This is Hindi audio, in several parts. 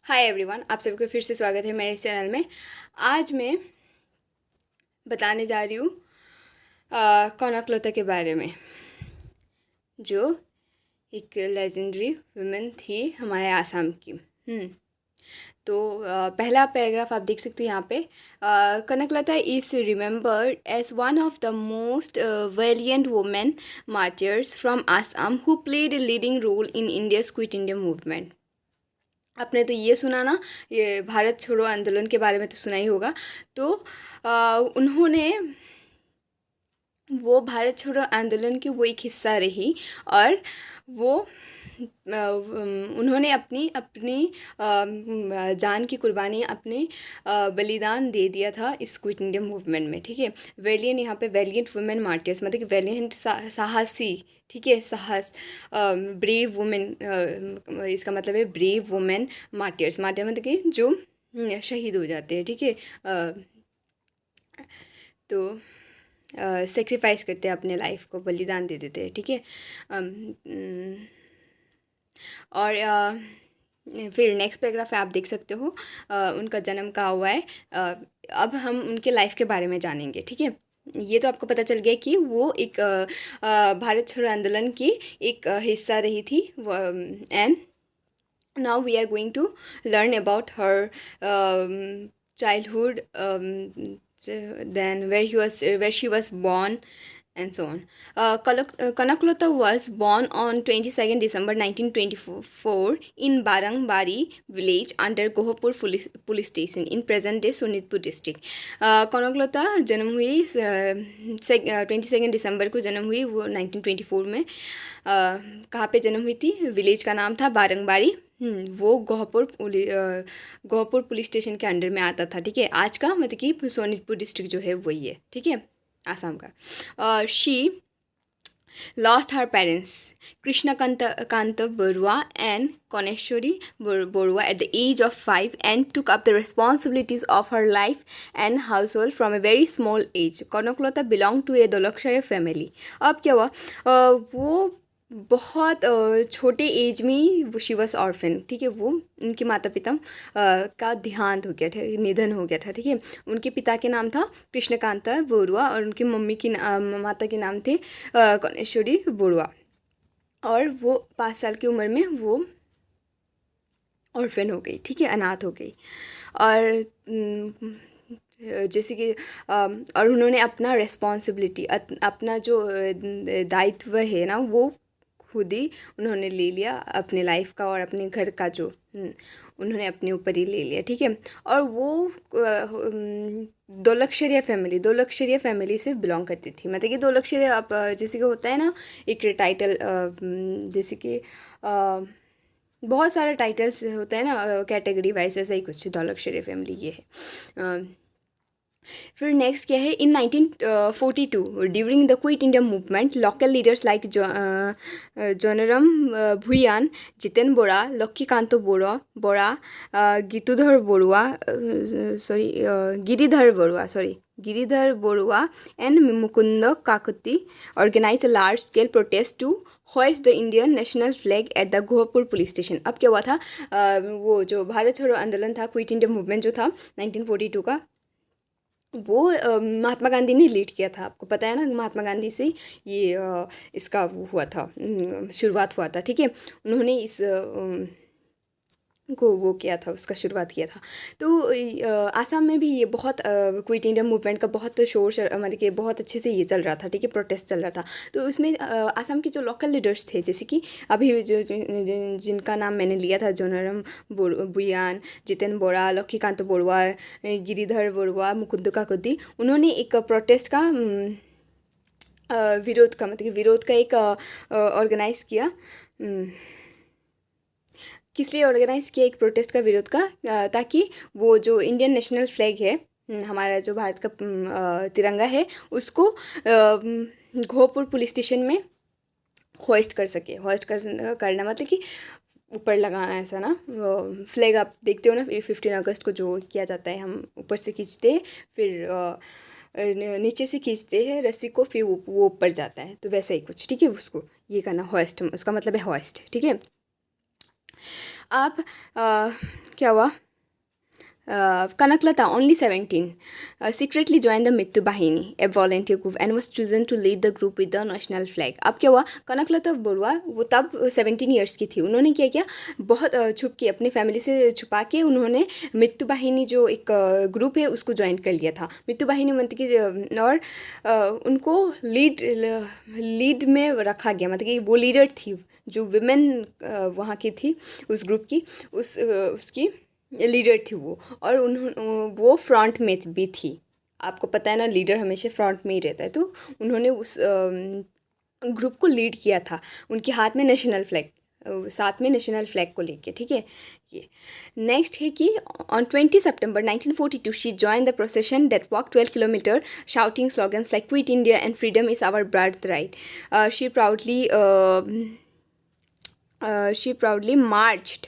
हाय एवरीवन, आप सबको फिर से स्वागत है मेरे चैनल में। आज मैं बताने जा रही हूँ कनकलता के बारे में, जो एक लेजेंडरी वुमेन थी हमारे आसाम की। तो पहला पैराग्राफ आप देख सकते हो यहाँ पे। Kanaklata is remembered as one of the most valiant women martyrs from Assam who played a leading role in India's quit India movement. आपने तो ये सुना ना, ये भारत छोड़ो आंदोलन के बारे में तो सुना ही होगा। तो उन्होंने वो भारत छोड़ो आंदोलन की वो एक हिस्सा रही, और वो उन्होंने अपनी अपनी जान की कुर्बानी, अपने बलिदान दे दिया था इस क्विट इंडिया मूवमेंट में। ठीक है, वेलियंट यहाँ पे वेलियंट वुमेन मार्टियर्स मतलब कि वेलियंट साहसी, ठीक है, साहस, ब्रेव वुमेन, इसका मतलब है ब्रेव वुमेन मार्टियर्स। मार्टियर मतलब कि जो शहीद हो जाते हैं। ठीक है, तो सेक्रीफाइस करते हैं, अपने लाइफ को बलिदान दे देते हैं। ठीक है, और फिर नेक्स्ट पैराग्राफ आप देख सकते हो, उनका जन्म कहाँ हुआ है। अब हम उनके लाइफ के बारे में जानेंगे। ठीक है, ये तो आपको पता चल गया कि वो एक भारत छोड़ो आंदोलन की एक हिस्सा रही थी। And now we are going to learn about her childhood, then where she was born, and so on. Kanaklata was born on 22nd December 1924 in Barangbari village under Gohapur police station in present day Sonitpur district. Kanaklata जन्म हुई 22 दिसंबर को जन्म हुई। वो 1924 में कहाँ पे जन्म हुई थी? विलेज का नाम था बारंगबारी। वो गोहपुर पुलिस स्टेशन के अंडर में आता था। ठीक है, आज का मतलब कि सोनितपुर डिस्ट्रिक्ट जो है वही है। ठीक है, आसाम का। She lost her parents, Krishna Kanta Barua and Koneshwari Barua, at the age of 5 and took up the responsibilities of her life and household from a very small age. Kanaklata belonged to a Dolakshare family. अब क्या हुआ? वो बहुत छोटे एज में वो शी वॉज ऑर्फन। ठीक है, वो उनके माता पिता का देहांत हो गया था, निधन हो गया था। ठीक है, उनके पिता के नाम था कृष्णकांता बोरुआ और उनकी मम्मी की माता के नाम थे कनेश्वरी बोरुआ। और वो 5 साल की उम्र में वो ऑर्फन हो गई। ठीक है, अनाथ हो गई। और जैसे कि और उन्होंने अपना रिस्पॉन्सिबिलिटी, अपना जो दायित्व है ना, वो खुद ही उन्होंने ले लिया अपने लाइफ का, और अपने घर का जो उन्होंने अपने ऊपर ही ले लिया। ठीक है, और वो दो फैमिली से बिलोंग करती थी। मतलब कि 2 लक्षरिया, आप जैसे कि होता है ना एक टाइटल, जैसे कि बहुत सारे टाइटल्स होते हैं ना कैटेगरी वाइज, ऐसा ही कुछ 2 लक्षरिया फैमिली ये है। फिर नेक्स्ट क्या है? In 1942 during the Quit India movement, local leaders like Jonaram Bhuyan, Jiten Bora, Lakshmikanta Bora, Giridhar Borua and Mukunda Kakuti organized a large-scale protest to hoist the Indian national flag at the Gohapur police station. अब क्या हुआ था? वो जो भारत छोड़ो आंदोलन था, क्विट इंडिया मूवमेंट जो था 1942 का, वो महात्मा गांधी ने लीड किया था। आपको पता है ना, महात्मा गांधी से ये इसका वो हुआ था, शुरुआत हुआ था। ठीक है, उन्होंने इस को वो किया था, उसका शुरुआत किया था। तो आसाम में भी ये बहुत क्विट इंडिया मूवमेंट का बहुत शोर मतलब कि बहुत अच्छे से ये चल रहा था। ठीक है, प्रोटेस्ट चल रहा था। तो उसमें आसाम के जो लोकल लीडर्स थे, जैसे कि अभी जिनका नाम मैंने लिया था, जोनाराम भुयान, जितेन बोरा, लक्ष्मीकांत बोरुआ, गिरिधर बोरुआ, मुकुंद काकुती, उन्होंने एक प्रोटेस्ट का विरोध का एक ऑर्गेनाइज़ किया। किस लिए ऑर्गेनाइज़ किया? एक प्रोटेस्ट का विरोध का, ताकि वो जो इंडियन नेशनल फ्लैग है, हमारा जो भारत का तिरंगा है, उसको घोपुर पुलिस स्टेशन में होइस्ट कर सके। करना मतलब कि ऊपर लगाना, ऐसा ना फ्लैग आप देखते हो ना 15 अगस्त को जो किया जाता है, हम ऊपर से खींचते हैं, फिर नीचे से खींचते हैं रस्सी को, फिर वो ऊपर जाता है, तो वैसा ही कुछ। ठीक है, उसको ये करना होइस्ट, उसका मतलब है होइस्ट। ठीक है, अब क्या हुआ, Kanaklata, only 17, secretly joined the Mittu Bahini, a volunteer group, and was chosen to lead the group with the national flag. अब क्या हुआ, कनकलता बरुआ वो तब 17 ईयर्स की थी. उन्होंने क्या किया, बहुत छुप के अपनी फैमिली से छुपा के उन्होंने मित्तु बाहिनी जो एक ग्रुप है उसको ज्वाइन कर लिया था. मित्तु बाहिनी मतलब कि और उनको लीड में रखा गया, मतलब कि वो लीडर थी जो विमेन वहाँ की थी उस ग्रुप की, उसकी लीडर थी वो. और वो फ्रंट में भी थी. आपको पता है ना, लीडर हमेशा फ्रंट में ही रहता है. तो उन्होंने उस ग्रुप को लीड किया था. उनके हाथ में नेशनल फ्लैग, साथ में नेशनल फ्लैग को लेके. ठीक है. ये नेक्स्ट है कि on 20 September 1942 she join the procession that walk 12 kilometre shouting slogans like quit India and freedom is our birth right. She proudly marched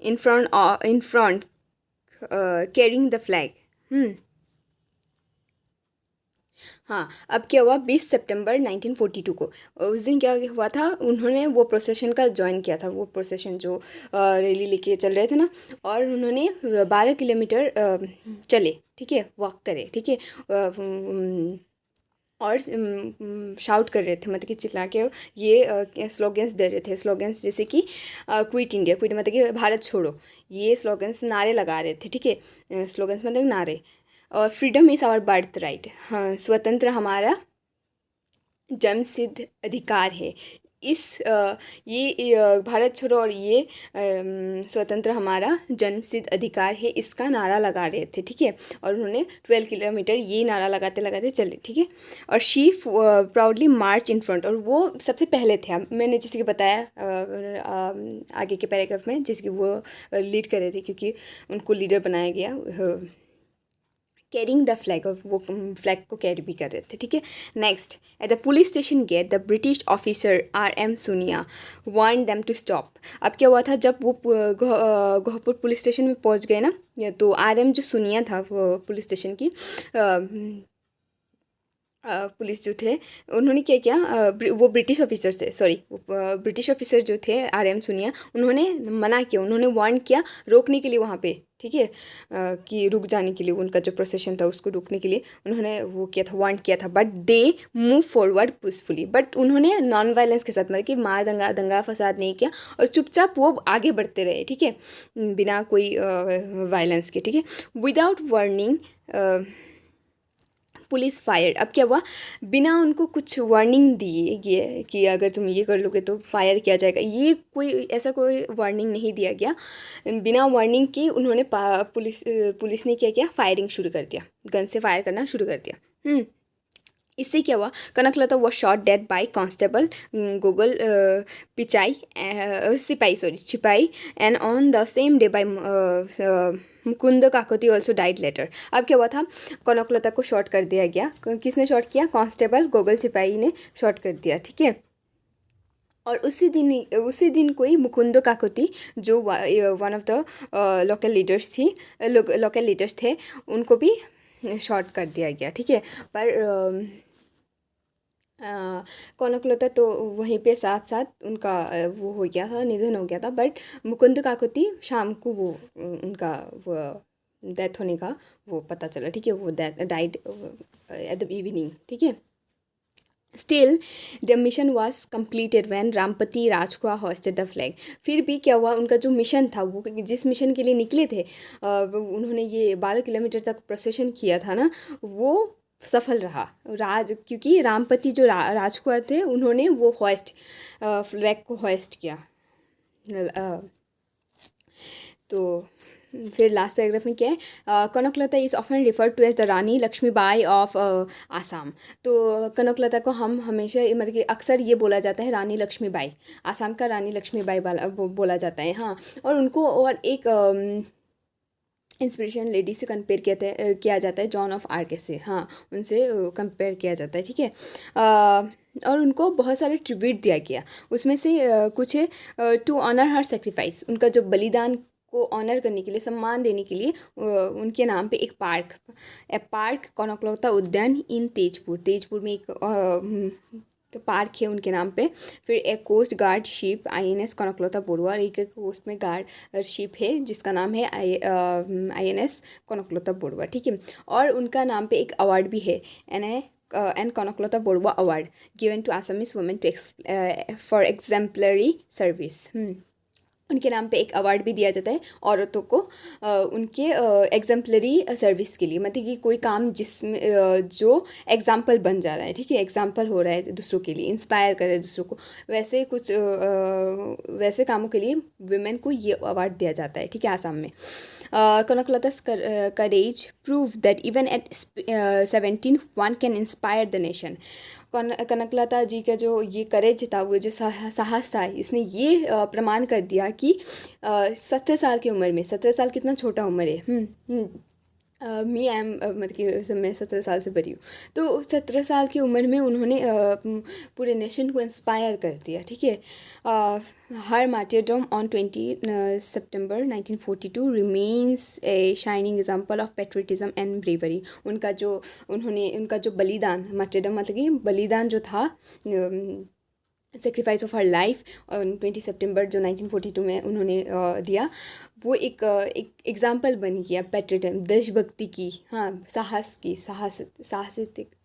in front carrying the flag. हाँ, अब क्या हुआ, 20 सितंबर 1942 को उस दिन क्या हुआ था, उन्होंने वो प्रोसेशन का ज्वाइन किया था. वो प्रोसेशन जो रैली लेके चल रहे थे ना, और उन्होंने 12 किलोमीटर चले. ठीक है, वॉक करे. ठीक है. और शाउट कर रहे थे, मतलब कि चिल्ला के ये स्लोगन्स दे रहे थे. स्लोगन्स जैसे कि क्विट इंडिया, क्विट मतलब कि भारत छोड़ो, ये स्लोगन्स नारे लगा रहे थे. ठीक है. स्लोगन्स मतलब नारे. और freedom is our birth right. हाँ, स्वतंत्र हमारा जन्मसिद्ध अधिकार है. ये भारत छोड़ो और ये स्वतंत्र हमारा जन्मसिद्ध अधिकार है, इसका नारा लगा रहे थे. ठीक है. और उन्होंने 12 किलोमीटर ये नारा लगाते लगाते चले. ठीक है. और she proudly March in front, और वो सबसे पहले थे. मैंने जैसे कि बताया आगे के पैराग्राफ में, जैसे कि वो लीड कर रहे थे क्योंकि उनको लीडर बनाया गया. कैरिंग द फ्लैग, और वो फ्लैग को कैरी भी कर रहे थे. ठीक है. Next, at the police station get the British officer R.M. सुनिया वार्न देम टू स्टॉप. अब क्या हुआ था, जब वो गोहपुर पुलिस स्टेशन में पहुंच गए ना, तो R.M. जो सुनिया था वो पुलिस स्टेशन की पुलिस जो थे, उन्होंने क्या किया, वो ब्रिटिश ऑफिसर से, सॉरी, ब्रिटिश ऑफिसर जो थे R.M. सुनिया, उन्होंने मना किया, उन्होंने वार्न किया रोकने के लिए वहाँ पे. ठीक है. कि रुक जाने के लिए, उनका जो प्रोसेशन था उसको रोकने के लिए उन्होंने वो किया था, वार्न किया था. But they move forward peacefully, but उन्होंने नॉन वायलेंस के साथ, मतलब कि मार दंगा फसाद नहीं किया, और चुपचाप वो आगे बढ़ते रहे. ठीक है. बिना कोई वायलेंस के. ठीक है. Without warning police fire. अब क्या हुआ, बिना उनको कुछ वार्निंग दिए कि अगर तुम ये कर लोगे तो फायर किया जाएगा, ये कोई ऐसा कोई वार्निंग नहीं दिया गया. बिना वार्निंग के उन्होंने पुलिस ने क्या किया, फायरिंग शुरू कर दिया, गन से फायर करना शुरू कर दिया. इससे क्या हुआ, Kanaklata was shot dead by constable Gogal Chhipai and on the same day by Mukunda Kakoti also died later. अब क्या हुआ था, कनकलता को शॉट कर दिया गया. किसने शॉट किया, कांस्टेबल गोगल सिपाही ने शॉट कर दिया. ठीक है. और उसी दिन कोई मुकुंदो काकोती जो one of the local leaders थे, उनको भी शॉट कर दिया गया. ठीक है. पर कनकलता तो वहीं पे साथ साथ उनका वो हो गया था, निधन हो गया था. बट मुकुंद काकोती शाम को वो उनका वो डेथ होने का वो पता चला. ठीक है. वो डाइड एट द इवनिंग. ठीक है. Still the mission was completed when Rampati Rajkhowa hoisted the flag. फिर भी क्या हुआ, उनका जो मिशन था, वो जिस मिशन के लिए निकले थे, उन्होंने ये 12 किलोमीटर तक प्रोसेशन किया था ना, वो सफल रहा. क्योंकि रामपति जो राजखुआ थे, उन्होंने वो फ्लैग को होस्ट किया. तो फिर लास्ट पैराग्राफ में क्या है, Kanaklata is often referred to as the Rani Laxmibai of Assam. तो कनकलता को हम हमेशा, मतलब कि अक्सर ये बोला जाता है रानी लक्ष्मीबाई, आसाम का रानी लक्ष्मीबाई बोला जाता है. हाँ. और उनको और एक इंस्पिरेशन लेडी से कंपेयर किया जाता है, जॉन ऑफ आर्क से. हाँ, उनसे कंपेयर किया जाता है. ठीक है. और उनको बहुत सारे ट्रिब्यूट दिया गया. उसमें से कुछ है टू ऑनर हर सेक्रीफाइस, उनका जो बलिदान को ऑनर करने के लिए, सम्मान देने के लिए उनके नाम पे एक पार्क कनकलता उद्यान इन तेजपुर में एक पार्क है उनके नाम पे। फिर एक coast guard ship INS Kanaklata Barua, और एक कोस्ट में गार्ड शिप है जिसका नाम है INS कनकलता बरुआ, ठीक है। और उनका नाम पे एक अवार्ड भी है, an Kanaklata Barua award, given to Assamese women too for exemplary service. उनके नाम पे एक अवार्ड भी दिया जाता है औरतों को उनके एग्जाम्पलरी सर्विस के लिए, मतलब कि कोई काम जिसमें जो एग्जाम्पल बन जा रहा है, ठीक है, एग्जाम्पल हो रहा है दूसरों के लिए, इंस्पायर कर रहा है दूसरों को, वैसे कुछ वैसे कामों के लिए वुमेन को ये अवार्ड दिया जाता है, ठीक है, आसाम में। कनकलता's courage proved that even at 17 one can inspire the nation। Kanaklata जी का जो ये करेज था, वो जो साहस था, इसने ये प्रमाण कर दिया कि 17 साल की उम्र में, 17 साल कितना छोटा उम्र है। मी आई एम मतलब कि मैं 17 साल से बड़ी हूँ, तो 17 साल की उम्र में उन्होंने पूरे नेशन को इंस्पायर कर दिया, ठीक है। Her martyrdom on 20 September 1942 remains a shining example of patriotism and bravery. उनका जो बलिदान, मार्टियरडम मतलब कि बलिदान जो था, सेक्रीफाइस ऑफ हर लाइफ, 20 सितंबर जो 1942 में उन्होंने दिया, वो एक एग्जाम्पल बन गया पेट्रियटिज्म, देशभक्ति की, हाँ,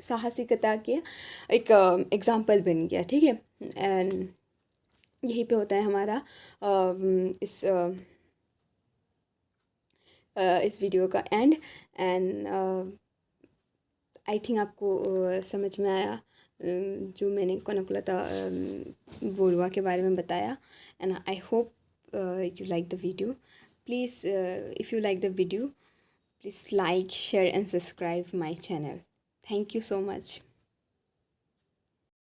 साहसिकता के एक एग्जाम्पल बन गया, ठीक है। एंड यहीं पे होता है हमारा इस वीडियो का एंड। एंड आई थिंक आपको समझ में आया जो मैंने कनकलता बरुआ के बारे में बताया। And I hope you like the video. Please if you like the video, please like, share and subscribe my channel. Thank you so much.